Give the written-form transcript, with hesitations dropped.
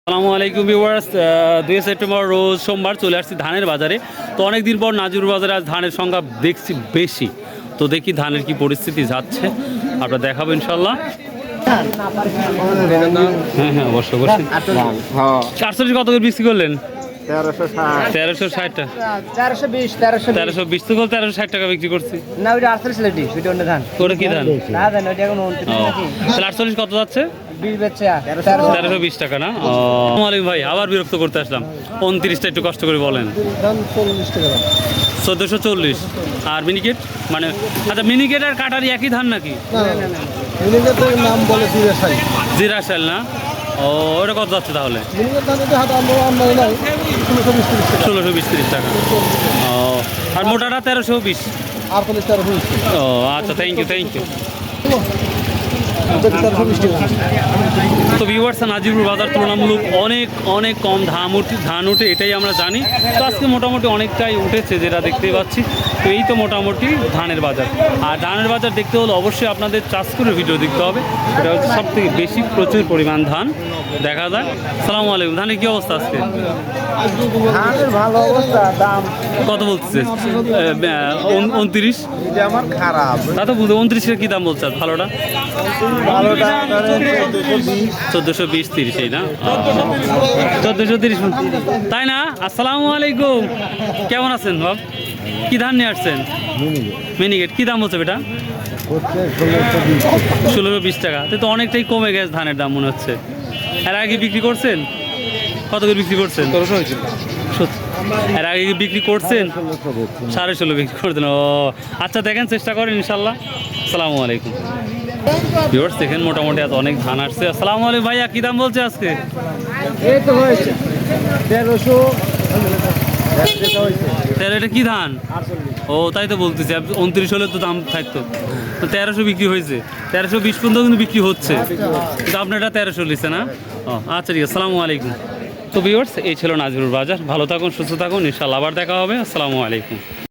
আসসালামু আলাইকুম viewers, 2 September রোজ সোমবার চলে আসছি ধানের বাজারে। তো অনেক দিন পর নাজির বাজারে আজ ধানের সংখ্যা দেখছি বেশি। তো দেখি ধানের কি পরিস্থিতি যাচ্ছে, আপনারা দেখাবো ইনশাল্লাহ। হ্যাঁ হ্যাঁ, অবশ্যই অবশ্যই। 48 কত করে বিক্রি করলেন? 1360 টাকা। 1320 তো 1360 টাকা বিক্রি করছি। না ওইটা 48 লেডি ওইটা অন্য ধান। ওটা কি ধান? না ধান ওইটা এখন 29 নাকি। তাহলে 48 কত যাচ্ছে? 20 বেচছে 1320 টাকা না? আসসালামু আলাইকুম ভাই, আবার বিরক্ত করতে আসলাম। 29টা একটু কষ্ট করে বলেন। দাম 40 টাকা। 1440। আর মিনিকেট মানে, আচ্ছা মিনিকেট আর কাটারি একই ধান নাকি? না না না মিনিকেটের নাম বলে জিরাসাই। জিরাশাল না? ও, ওটা কত যাচ্ছে তাহলে? মিনিকেট ধান এটা হাত আমরা নাই 1620 টাকা। ও, আর মোটাটা 1320। 48 টাকা হইছে। ও আচ্ছা, থ্যাংক ইউ থ্যাংক ইউ। তো ভিউয়ার্স, নাজিরপুর বাজার তুলনামূলক অনেক অনেক কম ধান উঠে, এটাই আমরা জানি। তো আজকে মোটামুটি অনেকটাই উঠেছে যেটা দেখতে পাচ্ছি। তো এই তো মোটামুটি ধানের বাজার। আর ধানের বাজার দেখতে হলে অবশ্যই আপনাদের চাষ করে ভিডিও দেখতে হবে। এটা হচ্ছে সব থেকে বেশি, প্রচুর পরিমাণ ধান দেখা যায়। সালামু আলাইকুম, ধানের কী অবস্থা আজকে? ধানের ভালো অবস্থা, দাম কত বলছে? 29। এটা আমার খারাপ। তা তো বুঝতে, 29-এর কী দাম বলছে ভালোটা? ভালোটা 1420 30, এই না? 1430, তাই না? আসসালামু আলাইকুম, কেমন আছেন বাব? কি ধান নিয়ে আসছেন? মিনিকেট কী দাম বলছে বেটা? 1620 টাকা। তো অনেকটাই কমে গেছে ধানের দাম মনে হচ্ছে। এর আগে বিক্রি করছেন? কত করে বিক্রি করছেন? 1300 হয়েছিল। এর আগে কি বিক্রি করছেন? 16.5 বিক্রি করতেন। ও আচ্ছা, দেখেন চেষ্টা করেন ইনশাল্লাহ। আসসালামু আলাইকুম ভিউয়ার্স, দেখেন মোটামুটি আজ অনেক ধান আসছে। আসসালামু আলাইকুম ভাইয়া, কী দাম বলছে আজকে? এই তো হয়েছে 1300। এটা কি ধান? ও তাই তো বলতেছি, 29 হলে তো দাম থাকতো। তো 1300 বিক্রি হয়েছে, 1320 পর্যন্ত কিন্তু বিক্রি হচ্ছে, কিন্তু আপনার এটা 1300 লিখছে না? ও আচ্ছা, ঠিক আছে। আসসালামু আলাইকুম। তো ভিউয়ার্স, এই ছিল নাজিরপুর বাজার। ভালো থাকুন, সুস্থ থাকুন, ইনশাআল্লাহ আবার দেখা হবে। আসসালামু আলাইকুম।